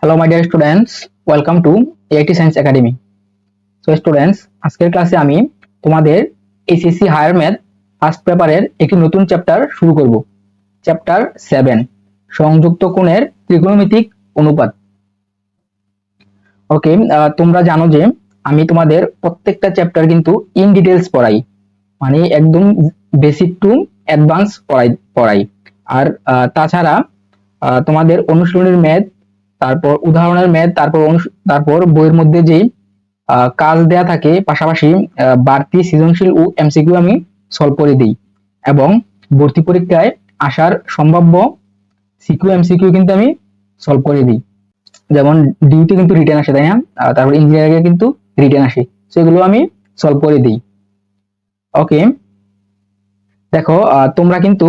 Hello, my dear students. Welcome to AIT Science Academy. So, students, আজকের ক্লাসে আমি তোমাদের এসএসসি হায়ার ম্যাথ ফার্স্ট পেপারের একটি নতুন চ্যাপ্টার শুরু করব। চ্যাপ্টার 7 সংযুক্ত কোণের ত্রিকোণমিতিক অনুপাত। ওকে, তোমরা জানো যে আমি তোমাদের প্রত্যেকটা চ্যাপ্টার কিন্তু ইন ডিটেইলস পড়াই, মানে একদম বেসিক টু অ্যাডভান্স পড়াই। আর তাছাড়া তোমাদের অনুশীলনের ম্যাথ, তারপর উদাহরণের ম্যাথ, তারপর বইয়ের মধ্যে যেই কাজ দেয়া থাকে, পাশাপাশি বাড়তি সৃজনশীল ও এমসিকিউ আমি সলভ করে দিই, এবং ভর্তি পরীক্ষায় আসার সম্ভাব্য সিকিউ এমসিকিউ কিন্তু আমি সলভ করে দিই। যেমন ডিউতে কিন্তু রিটেন আসে, তাই না? তারপর ইঞ্জিনিয়ারিং এ কিন্তু রিটেন আসে, সেগুলো আমি সলভ করে দিই। ওকে, দেখো তোমরা কিন্তু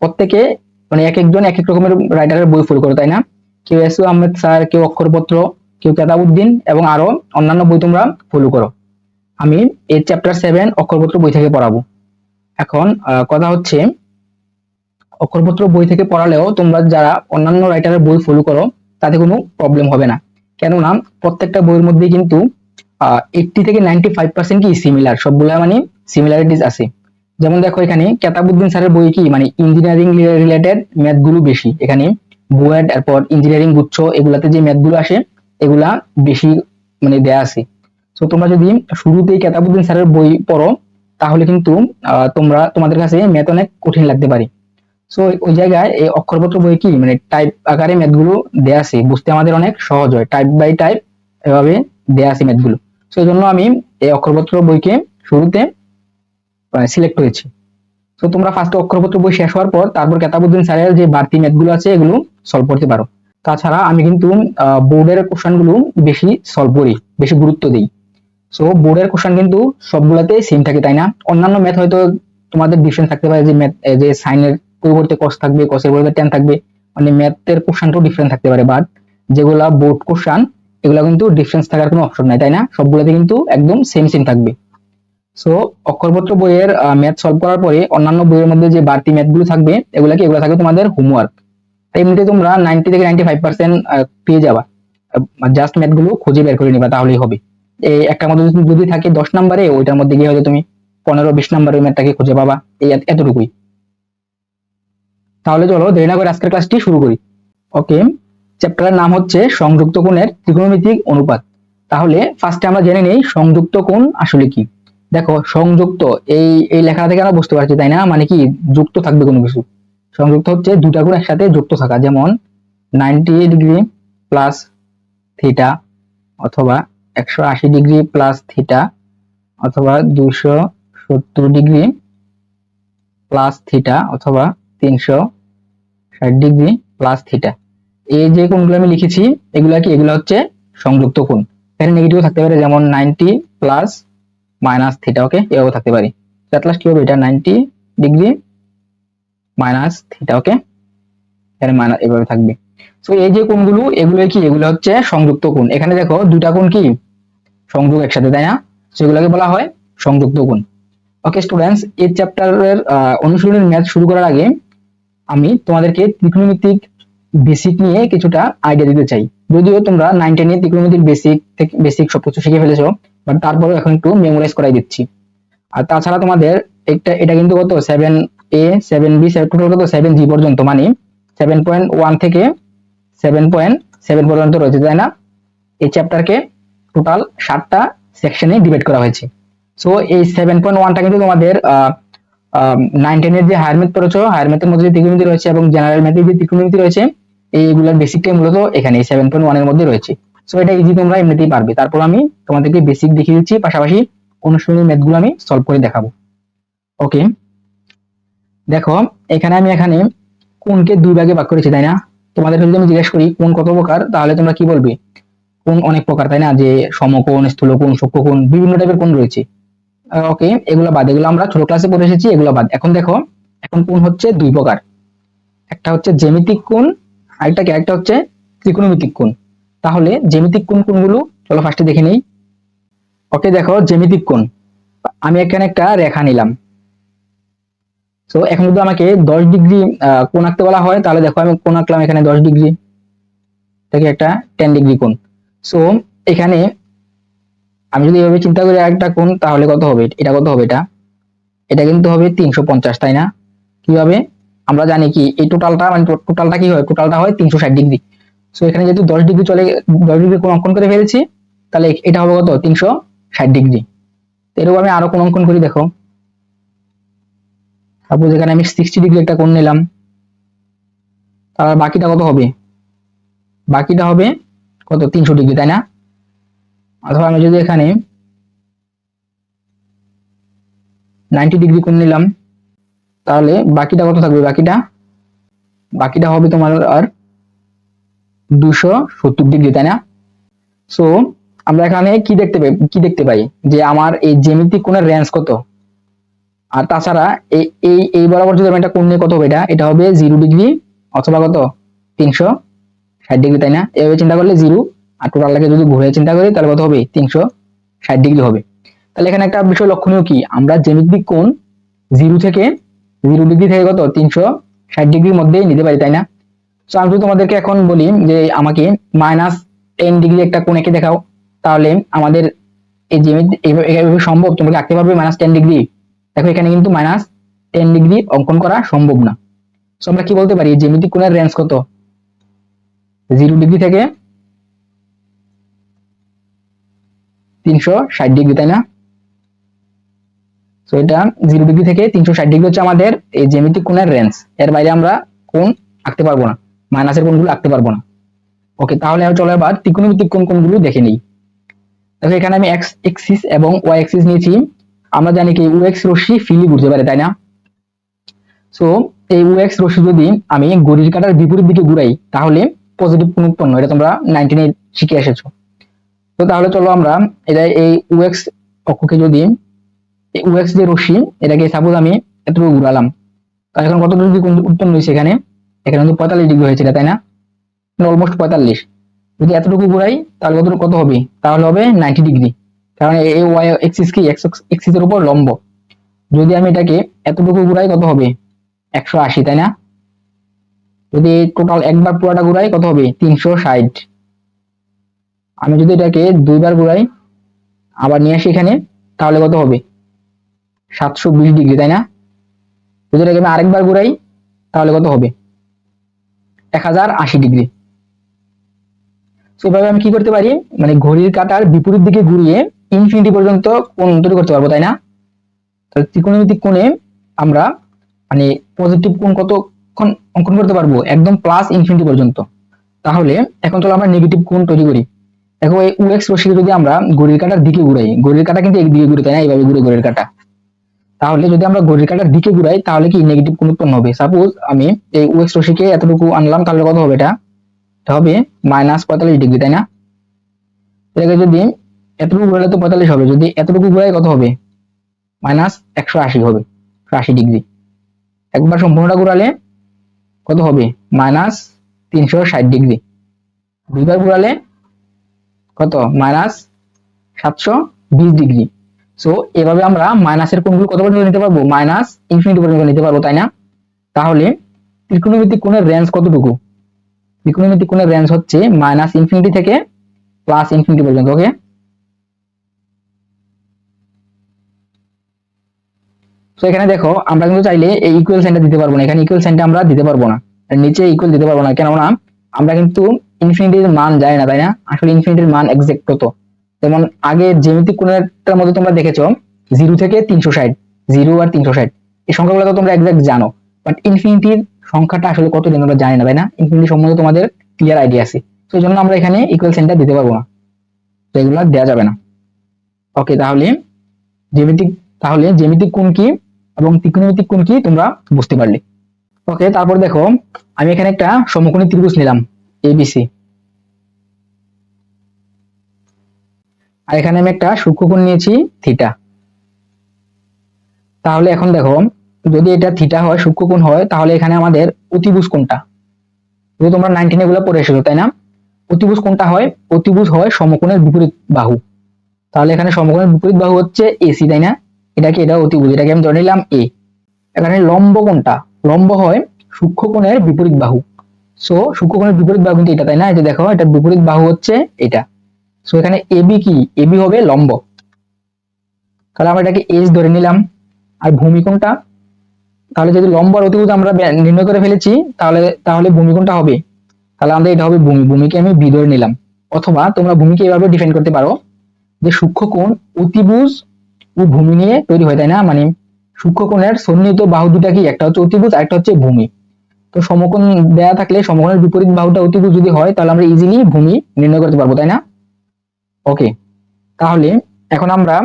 প্রত্যেকে মানে এক একজন এক এক রকমের রাইটারের বই ফলো করো, তাই না? কেউ এসও আহমেদ স্যার, কেউ অক্ষরপত্র, কেউ কেতাবউদ্দিন এবং আরো অন্যান্য বই তোমরা ফলো করো। আমি এই চ্যাপ্টার 7 অক্ষরপত্র বই থেকে পড়াবো। এখন কথা হচ্ছে, অক্ষরপত্র বই থেকে পড়ালেও তোমরা যারা অন্যান্য রাইটারের বই ফলো করো তাতে কোনো প্রবলেম হবে না, কেননা প্রত্যেকটা বইয়ের মধ্যে কিন্তু 80 থেকে 95% কি সিমিলার, সবগুলা মানে সিমিলারিটিস আছে। যেমন দেখো এখানে কেতাবউদ্দিন স্যারের বই কি মানে ইঞ্জিনিয়ারিং রিলেটেড ম্যাথ গুলো বেশি, এখানে বুয়েট এরপর ইঞ্জিনিয়ারিং গুচ্ছ এগুলাতে যে ম্যাথ গুলো আসে এগুলা বেশি মানে দেয়া আছে। তো তোমরা যদি শুরুতেই কেতাবউদ্দিন স্যারের বই পড়ো তাহলে কিন্তু তোমাদের কাছে ম্যাথ অনেক কঠিন লাগতে পারে। সো ওই জায়গায় এই অক্ষরপত্র বই কি মানে টাইপ আকারে ম্যাথ গুলো দেয়া আছে, বুঝতে আমাদের অনেক সহজ হয়, টাইপ বাই টাইপ এভাবে দেয়া আছে ম্যাথ গুলো। সো এই জন্য আমি এই অক্ষরপত্র বইকে শুরুতে সিলেক্ট করেছি। তো তোমরা ফার্স্ট অক্ষরপত্র বই শেষ হওয়ার পর তারপর কেতাবউদ্দিন স্যারের যে বাড়তি ম্যাথ গুলো আছে এগুলো সলভ করতে পারো। তাছাড়া আমি কিন্তু বোর্ডের কোশ্চেন গুলো বেশি সলভ করি, বেশি গুরুত্ব দিই। সো বোর্ডের কোশ্চেন কিন্তু সবগুলাতে সেম থাকে, তাই না? অন্যান্য ম্যাথ হয়তো তোমাদের ডিফারেন্স থাকতে পারে, যে ম্যাথ যে সাইনের পরিবর্তে কস থাকবে, কসের পরিবর্তে ট্যান থাকবে, মানে ম্যাথের কোশ্চেনটাও ডিফারেন্ট থাকতে পারে, বাট যেগুলা বোর্ড কোশ্চেন এগুলা কিন্তু ডিফারেন্স থাকার কোনো অপশন নাই, তাই না? সবগুলাতে কিন্তু একদম সেম থাকবে। সো অক্ষরপত্র বইয়ের ম্যাথ সলভ করার পরে অন্যান্য বইয়ের মধ্যে যে বাড়তি ম্যাথ গুলো থাকবে এগুলো থাকবে তোমাদের হোমওয়ার্ক। এমনিতে তোমরা 90 থেকে 95% পেয়ে যাবা, জাস্ট ম্যাথ গুলো খুঁজে বের করে নিবা তাহলেই হবে। এই একটা মধ্যে যদি থাকে 10 নম্বরে, ওইটার মধ্যে গিয়ে হয়তো তুমি 15-20 নম্বরের ম্যাথটাকে খুঁজে পাবা, এই এতটুকুই। তাহলে চলো দেরি না করে আজকের ক্লাসটি শুরু করি। ওকে, চ্যাপ্টারের নাম হচ্ছে সংযুক্ত কোণের ত্রিকোণমিতিক অনুপাত। তাহলে ফার্স্টে আমরা জেনে নেই সংযুক্ত কোণ আসলে কি। দেখো সংযুক্ত, এই এই লেখা থেকে আমরা বুঝতে পারছি, তাই না? মানে কি যুক্ত থাকবে কোনো কিছু। সংযুক্ত হচ্ছে দুটা কোণ একসাথে যুক্ত থাকা, যেমন 90 ডিগ্রি প্লাস থিটা, অথবা 180 ডিগ্রি প্লাস থিটা, অথবা 270 ডিগ্রি প্লাস থিটা, অথবা 360 ডিগ্রি প্লাস থিটা। এই যে কোণগুলো আমি লিখেছি এগুলা হচ্ছে সংযুক্ত কোণ। এখানে নেগেটিভ থাকতে পারে, যেমন 90 প্লাস মাইনাস থিটা। ওকে, এভাবে থাকতে পারে। এট লাস্ট কি হবে, এটা 90 ডিগ্রি মাইনাস থিটা। ওকে, এখানে মাইনাস এভাবে থাকবে। সো এই যে কোণগুলো এগুলো হচ্ছে সংযুক্ত কোণ। এখানে দেখো দুটা কোণ কি সংযোগ একসাথে, তাই না? সেগুলোকে বলা হয় সংযুক্ত কোণ। ওকে স্টুডেন্টস, এই চ্যাপ্টারের অনুশীলনের ম্যাথ শুরু করার আগে আমি তোমাদেরকে ত্রিকোণমিতিক বেসিক নিয়ে কিছুটা আইডিয়া দিতে চাই। যদিও তোমরা 9-10 এ ত্রিকোণমিতিক বেসিক সবকিছু শিখে ফেলেছো, বাট তারপরেও এখন একটু মেমোরাইজ করাই দিচ্ছি। আর তাছাড়া তোমাদের এটা কিন্তু কত 7A 7B টোটাল কত 7G পর্যন্ত, মানে 7.1 থেকে 7.7 পর্যন্ত রয়েছে, তাই না? এই চ্যাপ্টারকে টোটাল 7টা সেকশনে ডিভাইড করা হয়েছে। সো এই 7.1টা কিন্তু তোমাদের 9-10 এর যে হায়ার ম্যাথ পড়েছো, হায়ার ম্যাথের মধ্যে যে ত্রিকোণমিতি রয়েছে এবং জেনারেল ম্যাথে যে ত্রিকোণমিতি রয়েছে, এইগুলোর বেসিকটাই মূলত এখানে 7.1 এর মধ্যে রয়েছে। সো এটা ইজি, তোমরা এমনিতেই পারবে। তারপর আমি তোমাদেরকে বেসিক দেখিয়ে দিচ্ছি, পাশাপাশি অনুশীলনী ম্যাথগুলো আমি সলভ করে দেখাবো। ওকে, দেখো এখানে আমি কোণকে দুই ভাগে ভাগ করেছি, তাই না? তোমাদের যদি আমি জিজ্ঞেস করি কোণ কত প্রকার, তাহলে তোমরা কি বলবে? কোণ অনেক প্রকার, তাই না? যে সমকোণ, স্থূলকোণ, সূক্ষ্মকোণ, বিভিন্ন টাইপের কোণ রয়েছে। ওকে, এগুলো বাদ, এগুলো আমরা ছোট ক্লাসে পড়ে এসেছি, এগুলো বাদ। এখন দেখো, এখন কোণ হচ্ছে দুই প্রকার, একটা হচ্ছে জ্যামিতিক কোণ, আরেকটা হচ্ছে ত্রিকোণমিতিক কোণ। তাহলে জ্যামিতিক কোণ কোনগুলো, চলো ফার্স্টে দেখে নেই। ওকে, দেখো জ্যামিতিক কোণ, আমি এখানে একটা রেখা নিলাম। তো এখন যদি আমাকে 10 ডিগ্রি কোণ আঁকতে বলা হয়, তাহলে দেখো আমি কোণ আঁকলাম এখানে 10 ডিগ্রি। এটাকে একটা 10 ডিগ্রি কোণ। সো এখানে আমি যদি এভাবে চিন্তা করি একটা কোণ, তাহলে কত হবে, এটা কত হবে, এটা এটা কিন্তু হবে 350, তাই না? কিভাবে? আমরা জানি কি এই টোটালটা মানে টোটালটা কি হয়, টোটালটা হয় 360 ডিগ্রি। সো এখানে যেহেতু 10 ডিগ্রি 10 ডিগ্রি কোণ অঙ্কন করে ফেলেছি, তাহলে এটা হবে কত, 360 ডিগ্রি। এরকম আমি আরো কোণ অঙ্কন করি, দেখো সাপোজ এখানে আমি 60 ডিগ্রি একটা কোণ নিলাম, তাহলে বাকিটা কত হবে, বাকিটা হবে কত, 300 ডিগ্রি, তাই না? অথবা আমি যদি এখানে 90 ডিগ্রি কোণ নিলাম, তাহলে বাকিটা কত থাকবে, বাকিটা বাকিটা হবে তোমার আর 270 ডিগ্রি, তাই না? সো আমরা এখানে কি দেখতে পাই যে আমার এই জ্যামিতিক কোণের রেঞ্জ কত। আর তাছাড়া এই এই এই বরাবর যদি আমি একটা কোণ নিয়ে, কত হবে, এটা হবে 0 ডিগ্রি অথবা কত 360 ডিগ্রি, তাই না? এভাবে চিন্তা করলে 0 আর টোটালটাকে যদি ঘুরে চিন্তা করি, তাহলে কত হবে, 360 ডিগ্রি হবে। তাহলে এখানে একটা বিষয় লক্ষণীয় কি, আমরা জ্যামিতিক কোণ 0 ডিগ্রি থেকে কত 360 ডিগ্রির মধ্যেই নিতে পারি, তাই না? তো আমি যদি তোমাদেরকে এখন বলি যে আমাকে -10 ডিগ্রি একটা কোণ এঁকে দেখাও, তাহলে আমাদের এই জ্যামিতি এইভাবে সম্ভব, তোমরা আঁকতে পারবে -10 ডিগ্রি? দেখো এখানে কিন্তু -10 ডিগ্রি অঙ্কন করা সম্ভব না। তো আমরা কি বলতে পারি, জ্যামিতিক কোণের রেঞ্জ কত, 0 ডিগ্রি থেকে 360 ডিগ্রি, তাই না? তো এটা 0 ডিগ্রি থেকে 360 ডিগ্রি হচ্ছে আমাদের এই জ্যামিতিক কোণের রেঞ্জ। এর বাইরে আমরা কোণ আঁকতে পারবো না, মাইনাসের কোণগুলো আঁকতে পারবো না। ওকে, তাহলে চলো এবার ত্রিকোণমিতিক কোণগুলো দেখে নিই। দেখো এখানে আমি এক্স এক্সিস এবং ওয়াই এক্সিস নিয়েছি। আমরা জানি কি ওএক্স রশ্মি ফ্রিলি ঘুরতে পারে, তাই না? সো এই ওএক্স রশ্মি যদি আমি ঘড়ির কাঁটার বিপরীত দিকে ঘুরাই, তাহলে পজিটিভ কোণ উৎপন্ন, এটা তোমরা 19 শিখে এসেছো। তো তাহলে চলো আমরা এটা এই ওএক্স অক্ষকে যদি ওএক্স যে রশ্মি, এটাকে সাপোজ আমি এতটুকু ঘুরালাম, তাহলে এখন কত ডিগ্রি কোণ উৎপন্ন হয়েছে, এখানে এখানে কিন্তু 45 ডিগ্রি হয়েছে, তাই না? অলমোস্ট 45। যদি এতটুকু ঘুরাই, তাহলে কত হবে, তাহলে হবে 90 ডিগ্রি, কারণ এই ওয়াই এক্সিস কি এক্স এক্সিস এর উপর লম্ব। যদি আমি এটাকে এতটুকু ঘুরাই, কত হবে, 180, তাই না? যদি টোটাল একবার পুরোটা ঘুরাই, কত হবে, 360। আমি যদি এটাকে দুইবার ঘুরাই, আবার নিয়ে আসি এখানে, তাহলে কত হবে, 720 ডিগ্রি, তাই না? যদি এটাকে আমি আরেকবার ঘুরাই, তাহলে কত হবে, 1080 ডিগ্রি। সেভাবে আমি কি করতে পারি, মানে ঘড়ির কাঁটার বিপরীত দিকে ঘুরিয়ে ইনফিনিটি পর্যন্ত কোণ তৈরি করতে পারবো, তাই না? তাহলে ত্রিকোণমিতিক কোণে আমরা মানে পজিটিভ কোণ কতক্ষণ অঙ্কন করতে পারবো, একদম প্লাস ইনফিনিটি পর্যন্ত। তাহলে এখন চলো আমরা নেগেটিভ কোণ তৈরি করি। দেখো এই ওএক্স রশ্মিকে যদি আমরা ঘড়ির কাঁটার দিকে ঘুরাই, ঘড়ির কাঁটা কিন্তু একদিকে ঘুরে, তাই না? এইভাবে ঘুরে ঘড়ির কাঁটা। তাহলে যদি আমরা ঘড়ির কাঁটার দিকে ঘুরাই, তাহলে কি নেগেটিভ কোণ উৎপন্ন হবে। সাপোজ আমি এই ওএক্স রশ্মিকে এতটুকু আনলাম, তাহলে কত হবে, এটা হবে -45 ডিগ্রি, তাই না? এটাকে যদি এতটুকু ঘুরালে তো 45 হবে, যদি এতটুকু ঘুরাই কত হবে, -180 হবে, 80 ডিগ্রি। একবার সম্পূর্ণটা ঘুরালে কত হবে, -360 ডিগ্রি। দুইবার ঘুরালে কত, -720 ডিগ্রি। সো এভাবে আমরা মাইনাসের কোণগুলো কত পর্যন্ত নিতে পারবো, ইনফিনিটি পর্যন্ত নিতে পারবো, তাই না? তাহলে ত্রিকোণমিতিক কোণের রেঞ্জ কতটুকু, ত্রিকোণমিতিক কোণের রেঞ্জ হচ্ছে -ইনফিনিটি থেকে +ইনফিনিটি পর্যন্ত। ওকে, তো এখানে দেখো আমরা কিন্তু চাইলে এই ইকুয়াল সাইনটা দিতে পারবো না, এখানে ইকুয়াল সাইনটা আমরা দিতে পারবো না, নিচে ইকুয়াল দিতে পারবো না, কেননা আমরা কিন্তু ইনফিনিটির মান জানি না, তাই না? আসলে ইনফিনিটির মান এক্সাক্ট কত, যেমন আগে জ্যামিতিক কোণেরটার মধ্যে তোমরা দেখেছো 0 থেকে 360, 0 আর 360 এই সংখ্যাগুলো তো তোমরা এক্সাক্ট জানো, বাট ইনফিনিটির সংখ্যাটা আসলে কত তোমরা জানি না, তাই না? ইনফিনিটি সম্বন্ধে তোমাদের ক্লিয়ার আইডিয়া আছে, তো এই জন্য আমরা এখানে ইকুয়াল সাইনটা দিতে পারবো না, তো এগুলো দেওয়া যাবে না। ওকে, জ্যামিতিক জ্যামিতিক কোণ কি এবং ত্রিকোণমিতিক কোণ কি তোমরা বুঝতে পারলে। ওকে, তারপর দেখো আমি এখানে একটা সমকোণী ত্রিভুজ নিলাম এবিসি, আর এখানে আমি একটা সূক্ষ্মকোণ নিয়েছি থিটা। তাহলে এখন দেখো যদি এটা থিটা হয়, সূক্ষ্মকোণ হয়, তাহলে এখানে আমাদের অতিভুজ কোণটা, যদি তোমরা 19 এগুলো পড়ে এসেছো, তাই না? অতিভুজ কোণটা হয়, অতিভুজ হয় সমকোণের বিপরীত বাহু। তাহলে এখানে সমকোণের বিপরীত বাহু হচ্ছে এসি, তাই না? এটা অতিভুজ, এটাকে আমি ধরে নিলাম এ। এখানে লম্ব কোণটা, লম্ব হয় সূক্ষ্মকোণের বিপরীত বাহু। সো সূক্ষ্মকোণের বিপরীত বাহু কিন্তু এটা, তাই না? এই যে দেখো, এটা বিপরীত বাহু হচ্ছে এটা। সো এখানে এবি কি, এবি হবে লম্ব। তাহলে আমরা এটাকে এস ধরে নিলাম। আর ভূমি কোণটা, তাহলে যদি লম্ব আর অতিভুজ আমরা নির্ণয় করে ফেলেছি, তাহলে তাহলে ভূমি কোণটা হবে, তাহলে আমাদের এটা হবে ভূমি, ভূমিকে আমি বি ধরে নিলাম। অথবা তোমরা ভূমিকে এভাবে ডিফাইন করতে পারো যে সূক্ষ্মকোণ অতিভুজ ও ভূমি নিয়ে তৈরি হয়, তাই না? মানে সূক্ষ্মকোণের সন্নিহিত বাহু দুটা কি, একটা হচ্ছে অতিভুজ আর একটা হচ্ছে ভূমি। তো সমকোণ দেয়া থাকলে সমকোণের বিপরীত বাহুটা অতিভুজ যদি হয়, তাহলে আমরা ইজিলি ভূমি নির্ণয় করতে পারবো, তাই না? ওকে, তাহলে এখন আমরা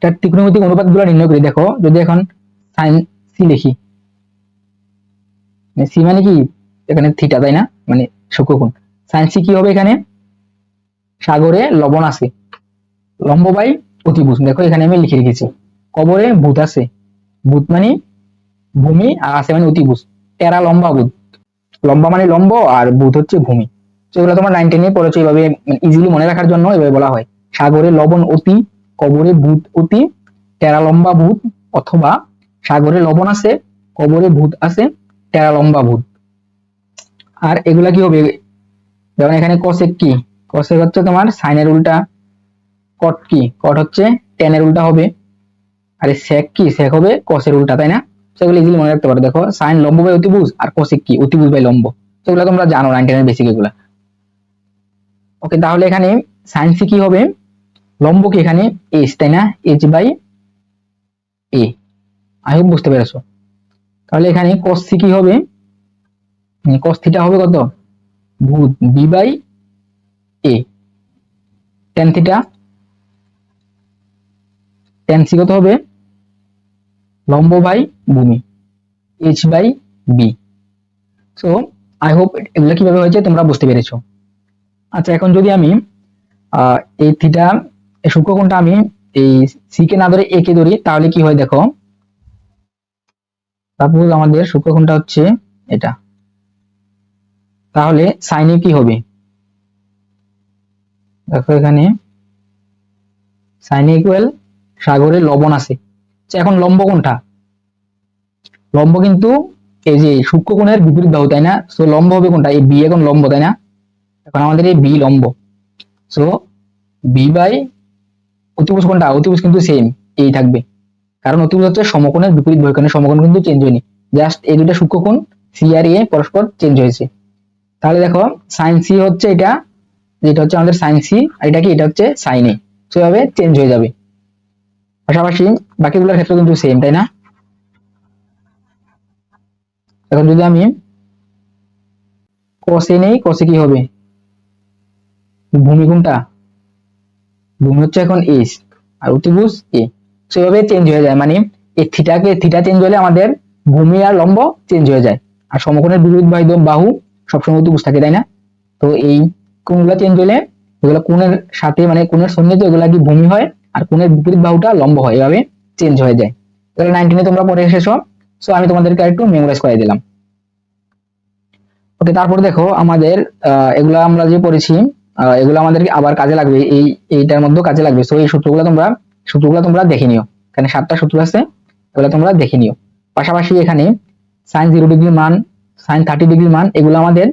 তার ত্রিকোণমিতিক অনুপাতগুলো নির্ণয় করি। দেখো, যদি এখন সাইন সি লিখি, সি মানে কি, এখানে থিটা, তাই না? মানে সূক্ষ্মকোণ। সাইন সি কি হবে, এখানে সাগরে লবণ আছে, লম্ব বাই অতিভুজ। দেখো এখানে আমি লিখে রেখেছি। কবরে ভূত আছে, ভূত মানে ভূমি, আর আছে মানে অতিভুজ। টেরা লম্বা ভূত, লম্বা মানে লম্ব আর ভূত হচ্ছে ভূমি। তো এগুলো তোমার 9 10 এ পড়েছো, এইভাবে ইজিলি মনে রাখার জন্য এভাবে বলা হয়। সাগরে লবণ অতি, কবরে ভূত অতি, টেরা লম্বা ভূত। অথবা সাগরে লবণ আছে, কবরে ভূত আছে, টেরা লম্বা ভূত। আর এগুলা কি হবে, যেমন এখানে কোসেক কি, কোসেক হচ্ছে তোমার সাইনের উল্টা। কট কি, কট হচ্ছে টেনের উল্টা হবে। আর সেক কি, সেক হবে কসের উল্টা, তাই না? সেগুলো ইজিলি মনে রাখতে পারো। দেখো, সাইন লম্ব বাই অতিভুজ, আর কোসেক কি, অতিভুজ বাই লম্ব। সেগুলো তোমরা জানো 9 10 এর বেসিক এগুলা। ওকে, তাহলে এখানে সাইন সি কি হবে, লম্ব কি এখানে এইচ, তাই না? H by A. I hope বুঝতে পেরেছো। তাহলে এখানে কস সি কি হবে, কস থিটা হবে কত, ভূত B by A. Tan theta, tan C কত হবে, লম্ব বাই ভূমি, H by B. So I hope এগুলো কিভাবে হয়েছে তোমরা বুঝতে পেরেছো। আচ্ছা, এখন যদি আমি এই থিটা, এই সূক্ষ্মকোণটা আমি এই সি কে না ধরে এ কে ধরি, তাহলে কি হয় দেখো। সাপোজ আমাদের সূক্ষ্মকোণটা হচ্ছে এটা, তাহলে সাইনে কি হবে, দেখো এখানে সাইনে ইকুয়াল সাগরে লবণ আছে। এখন লম্ব কোণটা, লম্ব কিন্তু এই যে সূক্ষ্মকোণের বিপরীত বাহু, তাই না? সো লম্ব হবে কোনটা, এই বি এখন লম্ব, তাই না? এখন আমাদের এই বি লম্ব। সো বি বাই অতিভুজ কোনটা, অতিভুজ কিন্তু সেম এই থাকবে, কারণ অতিভুজ হচ্ছে সমকোণের বিপরীত বাহু, কারণ সমকোণ কিন্তু চেঞ্জ হয়নি, জাস্ট এই দুটো সূক্ষ্মকোণ সি আর এ পরস্পর চেঞ্জ হয়েছে। তাহলে দেখো সাইন সি হচ্ছে এটা, যেটা হচ্ছে আমাদের সাইন সি, আর এটা কি, এটা হচ্ছে সাইন এ। সো এভাবে চেঞ্জ হয়ে যাবে। পাশাপাশি বাকিগুলোর ক্ষেত্রে কিন্তু সেম, তাই না? এখন যদি আমি কসে নেই, কসে কি হবে, ভূমি কোনটা, ভূমি হচ্ছে এখন এস, আর অতিভুজ এ। সেভাবে চেঞ্জ হয়ে যায়, মানে এই থিটাকে, থিটা চেঞ্জ হলে আমাদের ভূমি আর লম্ব চেঞ্জ হয়ে যায়। আর সমকোণের বিপরীত বাহু সবসময় অতিভুজ থাকে, তাই না? তো এই কোণগুলো চেঞ্জ হলে এগুলো কোণের সাথে, মানে কোণের সন্নিহিত এগুলা কি ভূমি হয়, আর কোণের বিপরীত বাহুটা লম্ব হয়, এভাবে চেঞ্জ হয়ে যায়। তাহলে 9 10 তোমরা পড়ে এসেছো। সো আমি তোমাদেরকে একটু মেমোরাইজ করে দিলাম। ওকে, তারপর দেখো আমাদের এগুলা আমরা যে পড়েছি, এগুলো আমাদের আবার কাজে লাগবে, এইটার মধ্যে কাজে লাগবে। সো এই সূত্রগুলো তোমরা দেখে নিও, এখানে 7টা সূত্র আছে, এগুলো তোমরা দেখে নিও। পাশাপাশি এখানে সাইন 0 ডিগ্রি মান, সাইন 30 ডিগ্রি মান, এগুলো আমাদের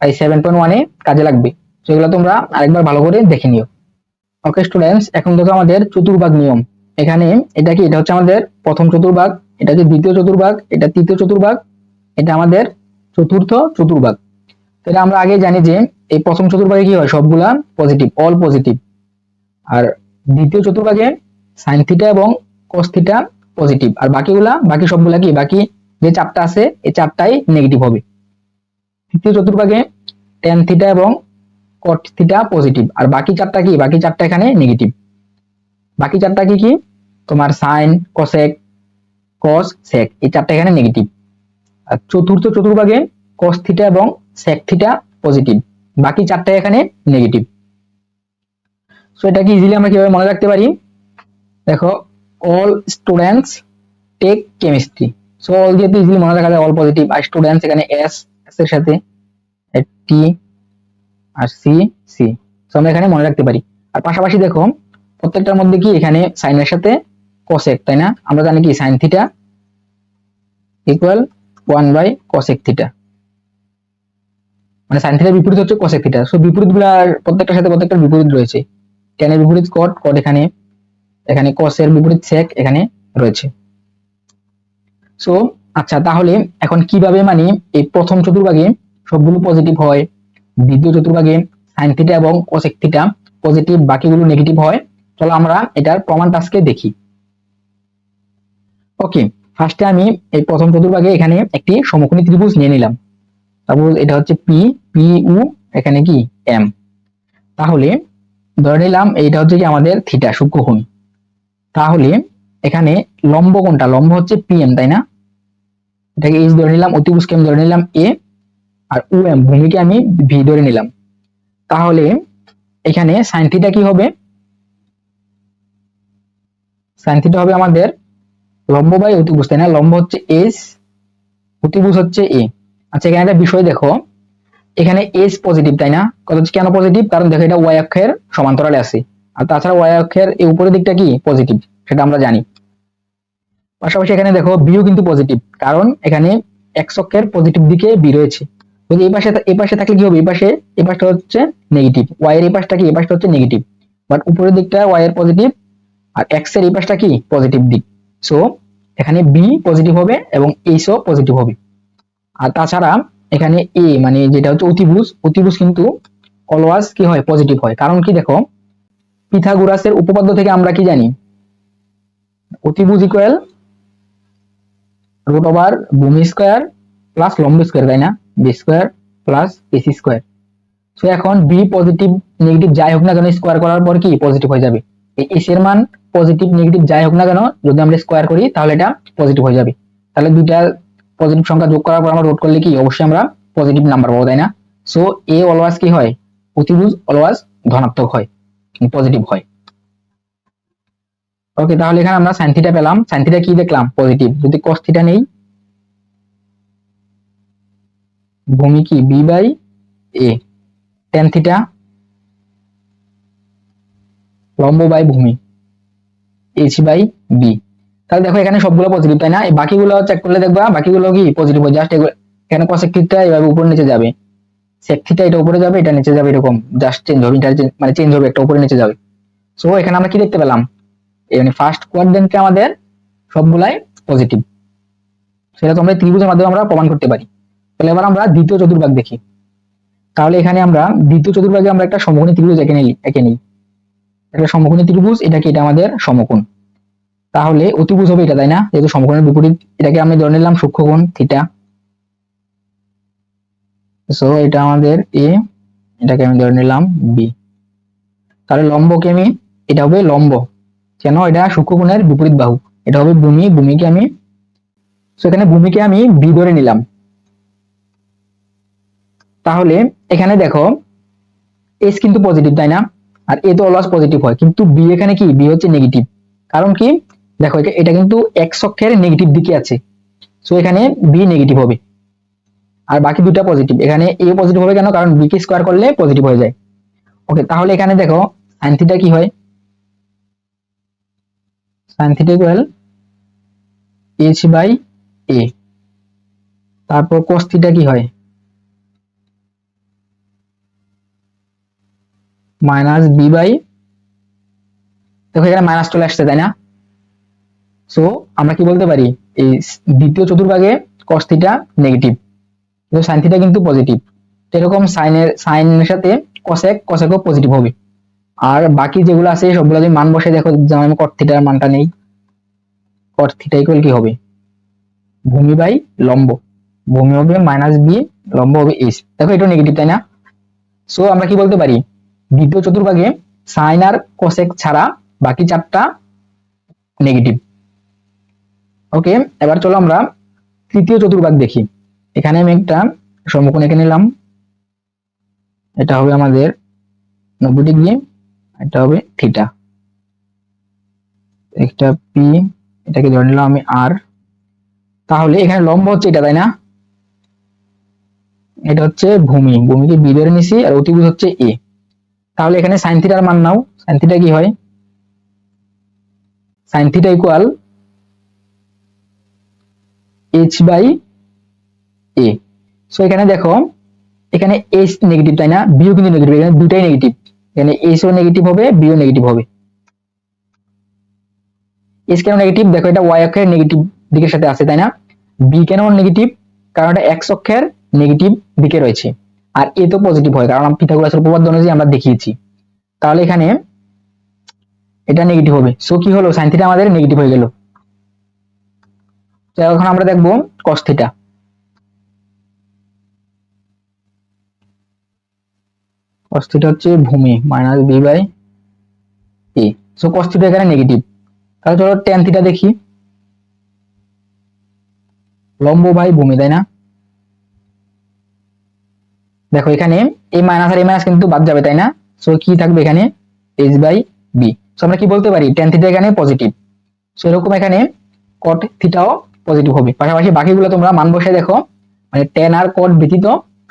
এই 7.1 এ কাজে লাগবে। তো এগুলো তোমরা আরেকবার ভালো করে দেখে নিও। ওকে স্টুডেন্টস, এখন দেখো আমাদের চতুর্ভাগ নিয়ম। এখানে এটা কি, এটা হচ্ছে আমাদের প্রথম চতুর্ভাগ, এটা হচ্ছে দ্বিতীয় চতুর্ভাগ, এটা তৃতীয় চতুর্ভাগ, এটা আমাদের চতুর্থ চতুর্ভাগ। তাহলে আমরা আগে জানি যে এই প্রথম চতুর্ভাগে কি হয়, সবগুলা পজিটিভ, অল পজিটিভ। আর দ্বিতীয় চতুর্ভাগে সাইন থিটা এবং কস থিটা পজিটিভ, আর বাকি সবগুলা কি, বাকি যে চারটা আছে এই চারটাই নেগেটিভ হবে। তৃতীয় চতুর্ভাগে টেন থিটা এবং কট থিটা পজিটিভ, আর বাকি চারটা কি, বাকি চারটা এখানে নেগেটিভ। বাকি চারটা কি কি, তোমার সাইন, কোসেক, কস, সেক, এই চারটা এখানে নেগেটিভ। আর চতুর্থ চতুর্ভাগে কস থিটা এবং সেক থিটা পজিটিভ, বাকি চারটা এখানে নেগেটিভ। সো এটাকে ইজিলি আমরা কিভাবে মনে রাখতে পারি, দেখো, all students take chemistry. So all দিয়ে ইজিলি মনে রাখা যায়, অল পজিটিভ, আর স্টুডেন্টস এখানে এস, এস এর সাথে টি, আর সি, সি। সো আমরা এখানে মনে রাখতে পারি। আর পাশাপাশি দেখো প্রত্যেকটার মধ্যে কি, এখানে সাইনের সাথে কোসেক, তাই না? আমরা জানি কি sine theta equal 1 by cosec theta. মানে সাইন থিটার বিপরীত হচ্ছে কোসেক থিটা। সো বিপরীত গুলার প্রত্যেকটার সাথে প্রত্যেকটার বিপরীত রয়েছে। tan এর বিপরীত cot, cot এখানে, এখানে cos এর বিপরীত sec এখানে রয়েছে। সো আচ্ছা, তাহলে এখন কিভাবে মানে এই প্রথম চতুর্ভাগে সবগুলো পজিটিভ হয়, দ্বিতীয় চতুর্ভাগে সাইন থিটা এবং কোসেক থিটা পজিটিভ, বাকিগুলো নেগেটিভ হয়, চলো আমরা এটার প্রমাণটা আজকে দেখি। ওকে, ফার্স্টে আমি এই প্রথম চতুর্ভাগে এখানে একটি সমকোণী ত্রিভুজ নিয়ে নিলাম। সাপোজ এটা হচ্ছে পি, পি ইউ, এখানে কি এম। তাহলে ধরে নিলাম এইটা হচ্ছে কি আমাদের থিটা, সূক্ষ্মকোণ। তাহলে এখানে লম্ব কোণটা, লম্ব হচ্ছে পিএম, তাই না? এটাকে এইচ ধরে নিলাম, অতিভুজকে আমি ধরে নিলাম এ, আর ও এম ভূমিকে আমি ভি ধরে নিলাম। তাহলে এখানে সাইন থিটা কি হবে? সাইন থিটা হবে আমাদের লম্ব বাই অতিভুজ, তাই না? লম্ব হচ্ছে এস, অতিভুজ হচ্ছে এ। আচ্ছা, এখানে একটা বিষয় দেখো, এখানে এস পজিটিভ, তাই না? কেন পজিটিভ? কারণ দেখো এটা ওয়াই অক্ষের সমান্তরালে আছে, আর তাছাড়া ওয়াই অক্ষের এই উপরের দিকটা কি পজিটিভ, সেটা আমরা জানি। পাশাপাশি এখানে দেখো বিও কিন্তু পজিটিভ, কারণ এখানে এক্স অক্ষের পজিটিভ দিকে বি রয়েছে। যদি এই পাশে থাকলে কি হবে? এই পাশটা হচ্ছে নেগেটিভ, ওয়াই এর এই পাশটা কি, এই পাশটা হচ্ছে নেগেটিভ, বাট উপরের দিকটা ওয়াই এর পজিটিভ, আর এক্স এর এই পাশটা কি পজিটিভ দিক। সো এখানে বি পজিটিভ হবে এবং এইচও পজিটিভ হবে। আর তাছাড়া এখানে এ মানে যেটা হচ্ছে অতিভুজ, অতিভুজ কিন্তু অলওয়াজ কি হয়? পজিটিভ হয়। কারণ কি দেখো, পিথাগোরাসের উপপাদ্য থেকে আমরা কি জানি? অতিভুজ ইকুয়াল রুট ওভার ভূমি স্কয়ার প্লাস লম্ব স্কয়ার, তাই না? B square plus AC square. So এখন বি পজিটিভ নেগেটিভ যাই হোক না কেন, স্কয়ার করার পর কি পজিটিভ হয়ে যাবে। এই এসি এর মান পজিটিভ নেগেটিভ যাই হোক না কেন, যদি আমরা স্কয়ার করি তাহলে এটা পজিটিভ হয়ে যাবে। তাহলে দুইটা পজিটিভ সংখ্যা যোগ করার পর আমরা রুট করলে কি অবশ্যই আমরা পজিটিভ নাম্বার পাবো, তাই না? সো এ অলওয়াজ কি হয়? অতিভুজ অলওয়াজ ধনাত্মক হয়, পজিটিভ হয়। ওকে, তাহলে এখানে আমরা সাইন থিটা পেলাম। সাইন থিটা কি দেখলাম? পজিটিভ। যদি কস থিটা নেই, ভূমি কি B by A, tan theta লম্ব বাই ভূমি এইচ বাই বি। তাহলে দেখো এখানে সবগুলো পজিটিভ, তাই না? এই বাকিগুলো চেক করলে দেখবা বাকিগুলো কি পজিটিভ হয়। জাস্ট এখানে কোসেক থিটা এভাবে উপরে নিচে যাবে, সেক থিটা এটা উপরে যাবে, এটা নিচে যাবে, এরকম জাস্ট চেঞ্জ হবে, মানে চেঞ্জ হবে, একটা উপরে নিচে যাবে। সো এখানে আমরা কি দেখতে পেলাম? মানে ফার্স্ট কোয়াড্রেন্টে আমাদের সবগুলাই পজিটিভ। সেটা তোমরা ত্রিভুজের মাধ্যমে আমরা প্রমাণ করতে পারি। তাহলে এবার আমরা দ্বিতীয় চতুর্ভাগ দেখি। তাহলে এখানে আমরা দ্বিতীয় চতুর্ভাগে আমরা একটা সমকোণী ত্রিভুজ এঁকে নিই। একটা সমকোণী ত্রিভুজ, এটা কি? এটা আমাদের সমকোণ। তাহলে অতিভুজ হবে এটা, তাই না? যেহেতু সমকোণের বিপরীত, এটাকে আমি ধরে নিলাম সূক্ষ্মকোণ থিটা। সো এটা আমাদের এ, এটাকে আমি ধরে নিলাম বি। তাহলে লম্বকে আমি, এটা হবে লম্ব, কেন? এটা সূক্ষ্মকোণের বিপরীত বাহু। এটা হবে ভূমি, ভূমিকে আমি, সো এখানে ভূমিকে আমি বি ধরে নিলাম। তাহলে এখানে দেখো এস কিন্তু পজিটিভ, তাই না? আর এ তো অলওয়েজ পজিটিভ হয়, কিন্তু বি এখানে কি? বি হচ্ছে নেগেটিভ। কারণ কি দেখো, এটা কিন্তু এক্স অক্ষের নেগেটিভ দিকে আছে, সো এখানে বি নেগেটিভ হবে। আর বাকি দুটো পজিটিভ। এখানে এ পজিটিভ হবে কেন? কারণ বি কে স্কয়ার করলে পজিটিভ হয়ে যায়। ওকে, তাহলে এখানে দেখো সাইন থিটা কি হয়? Sine theta equal H by A. তারপর কোস থিটা কি হয়? মাইনাস বি বাই, দেখো এখানে মাইনাস চলে আসছে, তাই না? সো আমরা কি বলতে পারি? এই দ্বিতীয় চতুর্ভাগে cos থিটা নেগেটিভ, কিন্তু sin থিটা কিন্তু পজিটিভ। এরকম সাইনের সাথে কোসেকও পজিটিভ হবে। আর বাকি যেগুলো আছে সবগুলো যদি মান বসে, দেখো যেমন আমি cot থিটার মানটা নেই, cot থিটা ইকুয়াল কি হবে? ভূমি বাই লম্ব, ভূমি হবে মাইনাস বি, লম্ব হবে এইচ। দেখো এটা নেগেটিভ, তাই না? সো আমরা কি বলতে পারি? দ্বিতীয় চতুর্ভাগে সাইন আর কোসেক ছাড়া বাকি চারটা নেগেটিভ। ওকে, এবার চলো আমরা তৃতীয় চতুর্ভাগ দেখি। এখানে আমি একটা সমকোণ এঁকে নিলাম, এটা হবে আমাদের 90 ডিগ্রি, এটা হবে থিটা, একটা পি, এটাকে ধরে নিলাম আমি আর। তাহলে এখানে লম্ব হচ্ছে এটা, তাই না? এটা হচ্ছে ভূমি, ভূমিকে বি ধরে নিছি, আর অতিভুজ হচ্ছে এ। তাহলে এখানে সাইন থিটার মান নাও। সাইন থিটা কি হয়? Sine theta equal H by A. So এখানে দেখো এখানে এইচ নেগেটিভ তাই না, বিও কিন্তু নেগেটিভ, এখানে দুটাই নেগেটিভ, এখানে এইচ ও নেগেটিভ হবে, বিও নেগেটিভ হবে। এইচ কেন নেগেটিভ, দেখো এটা ওয়াই অক্ষের নেগেটিভ দিকের সাথে আছে তাই না। বি কেন নেগেটিভ, কারণ এটা এক্স অক্ষের নেগেটিভ দিকে রয়েছে। আর এ তো পজিটিভ হয়, কারণ পিথাগোরাসের উপপাদ্য অনুযায়ী আমরা দেখিয়েছি। তাহলে এখানে এটা নেগেটিভ হবে। সো কি হলো, সাইন থিটা আমাদের নেগেটিভ হয়ে গেল। তো এখন আমরা দেখবো কস থিটা। কস থিটা হচ্ছে ভূমি minus B by A. So cos theta এখানে নেগেটিভ। তাহলে চলো ট্যান থিটা দেখি, লম্ব বাই ভূমি তাই না। দেখো এখানে এই মাইনাস আর এই মাইনাস কিন্তু বাদ যাবে তাই না। সো কি থাকবে এখানে, এইচ বাই বি। সো আমরা কি বলতে পারি, ট্যান থিটা এখানে পজিটিভ। সো এরকম এখানে কট থিটাও পজিটিভ হবে। পাশাপাশি বাকিগুলো তোমরা মান বসে দেখো, মানে ট্যান আর কট ব্যতীত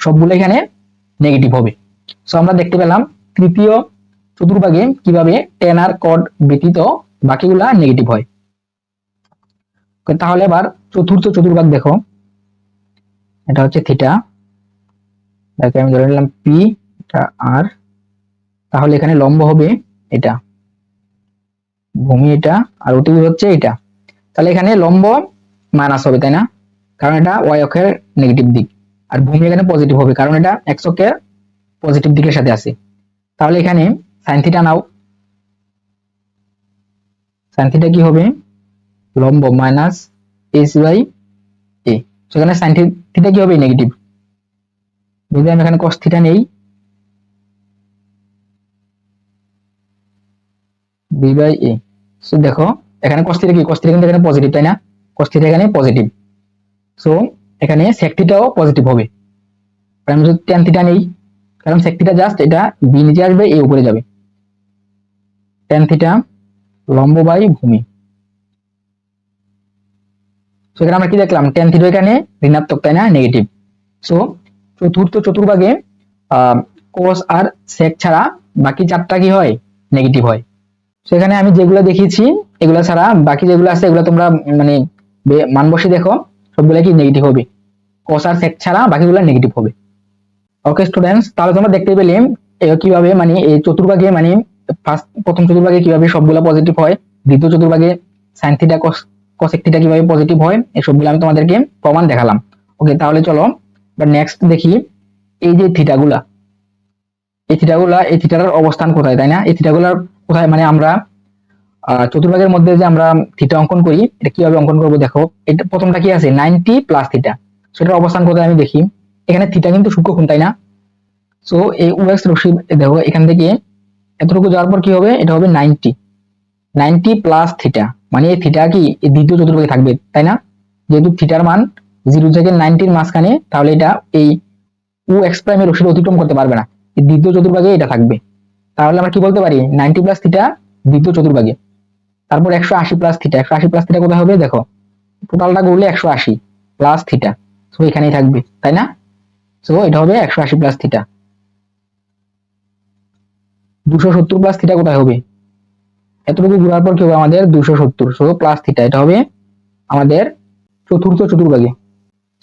সবগুলো এখানে নেগেটিভ হবে। সো আমরা দেখতে পেলাম তৃতীয় চতুর্ভাগে কিভাবে ট্যান আর কট ব্যতীত বাকিগুলা নেগেটিভ হয়। তাহলে এবার চতুর্থ চতুর্ভাগ দেখো, এটা হচ্ছে থিটা, দেখো আমি ধরে নিলাম পি, এটা আর, তাহলে এখানে লম্ব হবে এটা, ভূমি এটা, আর অতিভুজ হচ্ছে এটা। তাহলে এখানে লম্ব মাইনাস হবে তাই না, কারণ এটা ওয়াই অক্ষের নেগেটিভ দিক, আর ভূমি এখানে পজিটিভ হবে কারণ এটা এক্স অক্ষের পজিটিভ দিকের সাথে আছে। তাহলে এখানে সাইন থিটা নাও, সাইন থিটা কি হবে, লম্ব মাইনাস এইচ বাই এ। সেখানে সাইন থিটা কি হবে, নেগেটিভ। যদি আমি এখানে কস থিটা নেই, বি বাই এ। সো দেখো এখানে cos থিটা কি, cos থিটা কিন্তু এখানে পজিটিভ তাই না, cos থিটা এখানে পজিটিভ। সো এখানে sec থিটাও পজিটিভ হবে। আমি যদি tan থিটা নেই, কারণ sec থিটা জাস্ট এটা বি নিচে আসবে, এ উপরে যাবে। tan থিটা লম্ব বাই ভূমি। সো এখানে আমরা কি দেখলাম, tan থিটা এখানে ঋণাত্মক তাই না, নেগেটিভ। সো চতুর্থ চতুর্ভাগে cos আর sec ছাড়া বাকি চারটা কি হয়, নেগেটিভ হয়। সেখানে আমি যেগুলো দেখিয়েছি এগুলা ছাড়া বাকি যেগুলো আছে এগুলো তোমরা মানে মান বসে দেখো, সবগুলা কি নেগেটিভ হবে। cos আর sec ছাড়া বাকিগুলো নেগেটিভ হবে। ওকে স্টুডেন্টস, তাহলে তোমরা দেখতে পেলে কিভাবে মানে এই চতুর্ভাগে মানে প্রথম চতুর্ভাগে কিভাবে সবগুলা পজিটিভ হয়, দ্বিতীয় চতুর্ভাগে sin থিটা cosec থিটা কিভাবে পজিটিভ হয়, এই সবগুলো আমি তোমাদেরকে প্রমাণ দেখালাম। ওকে তাহলে চলো এবার নেক্সট দেখি, এই যে থিটাগুলা, এই থিটাগুলা, এই থিটার অবস্থান কোথায় তাই না, এই থিটাগুলার কোথায়, মানে আমরা চতুর্ভাগের মধ্যে যে আমরা থিটা অঙ্কন করি, এটা কিভাবে অঙ্কন করবো দেখো। এটা প্রথমটা কি আছে, 90 প্লাস থিটা, সেটার অবস্থান কোথায় আমি দেখি। এখানে থিটা কিন্তু সূক্ষ্মকোণ তাই না। সো এই ওএক্স রশ্মি দেখো এখান থেকে এতটুকু যাওয়ার পর কি হবে, এটা হবে 90 প্লাস থিটা, মানে এই থিটা কি এই দ্বিতীয় চতুর্ভাগে থাকবে তাই না। যেহেতু থিটার মান 0 থেকে 90 মাঝখানে, তাহলে এটা এই ও এক্স প্রাইমের রশ্মিটা অতিক্রম করতে পারবে না, এই দ্বিতীয় চতুর্ভাগে এটা থাকবে। তাহলে আমরা কি বলতে পারি, 90 প্লাস থিটা দ্বিতীয় চতুর্ভাগে। তারপর 180 প্লাস থিটা, 180 প্লাস থিটা কোথায় হবে দেখো, টোটালটা করলে 180 প্লাস থিটা, সো এখানেই থাকবে তাই না। সো এটা হবে 180 প্লাস থিটা। 270 প্লাস থিটা কোথায় হবে, এতটুকু ঘোরার পর কি হবে আমাদের 270, সো প্লাস থিটা, এটা হবে আমাদের চতুর্থ চতুর্ভাগে।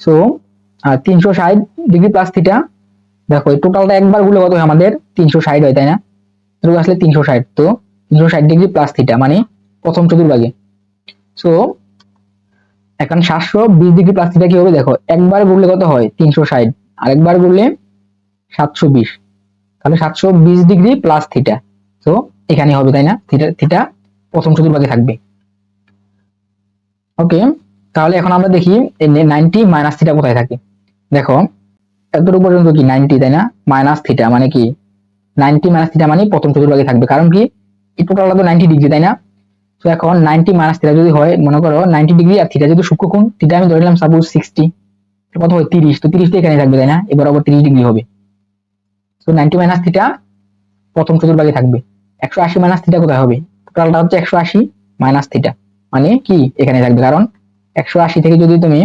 সো 360 ডিগ্রি প্লাস থিটা, দেখো এই টোটালটা একবার ঘুরলে কত হয় আমাদের 360 হয় তাই না, এটুকু আসলে 360, তো 360 ডিগ্রি প্লাস থিটা মানে প্রথম চতুর্ভাগে। সো এখন 720 ডিগ্রি প্লাস থিটা কি হবে দেখো, একবার ঘুরলে কত হয় 360, আরেকবার ঘুরলে 720, তাহলে 720 ডিগ্রি প্লাস থিটা। তো এখানে হবে তাই না, থিটা থিটা প্রথম চতুর্ভাগে থাকবে। ওকে তাহলে এখন আমরা দেখি 90 মাইনাস থিটা কোথায় থাকে। দেখো এতটুকু পর্যন্ত কি 90 তাই না, মাইনাস থিটা মানে কি 90 মাইনাস থিটা মানে প্রথম চতুর্ভাগে থাকবে, কারণ কি এই টোটালটা তো 90 ডিগ্রি তাই না। তো এখন 90 মাইনাস থিটা যদি হয়, মনে করো 90 ডিগ্রি আর থিটা যদি সূক্ষ্মকোণ, থিটা আমি ধরে নিলাম সাপোজ 60, কত হয় 30, তো 30 টা এখানে থাকবে তাই না, এবার আবার 30 ডিগ্রি হবে। তো 90 মাইনাস থিটা প্রথম চতুর্ভাগে থাকবে। 180 মাইনাস থিটা কোথায় হবে, টোটালটা হচ্ছে 180 মাইনাস থিটা মানে কি এখানে থাকবে, কারণ 180 থেকে যদি তুমি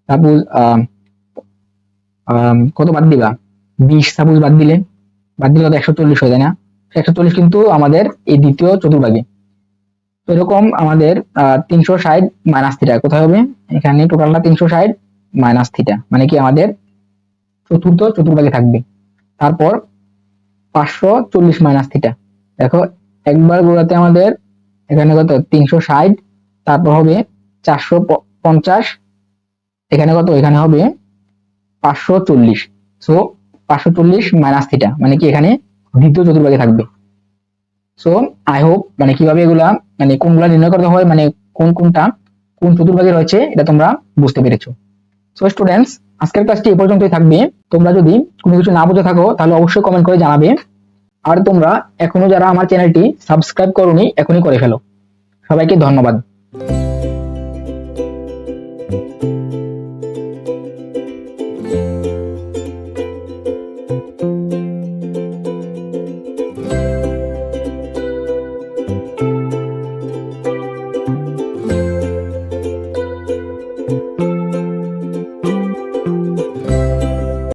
সাপোজ কত বাদ দিবা, 20 সাপোজ বাদ দিলে তো 140 হয় তাই না। 140 কিন্তু আমাদের এই দ্বিতীয় চতুর্ভাগে। তো এরকম আমাদের 360 মাইনাস থিটা কোথায় হবে, এখানে টোটালটা 360 মাইনাস থিটা মানে কি আমাদের চতুর্থ চতুর্ভাগে থাকবে। তারপর 540 মাইনাস থিটা, দেখো একবার গোলাতে আমাদের এখানে কত 360, তারপর হবে 450, এখানে কত, এখানে হবে 540। সো 540 মাইনাস থিটা মানে কি এখানে দ্বিতীয় চতুর্ভাগে থাকবে। সো আই হোপ মানে কিভাবে এগুলা মানে কোনগুলা নির্ণয় করতে হয়, মানে কোনটা কোন চতুর্ভাগে রয়েছে এটা তোমরা বুঝতে পেরেছো। সো স্টুডেন্টস, আজকের ক্লাসটি এই পর্যন্তই থাকবে। তোমরা যদি কোনো কিছু না বুঝে থাকো তাহলে অবশ্যই কমেন্ট করে জানাবে। আর তোমরা এখনো যারা আমার চ্যানেলটি সাবস্ক্রাইব করোনি এখনই করে ফেলো। সবাইকে ধন্যবাদ।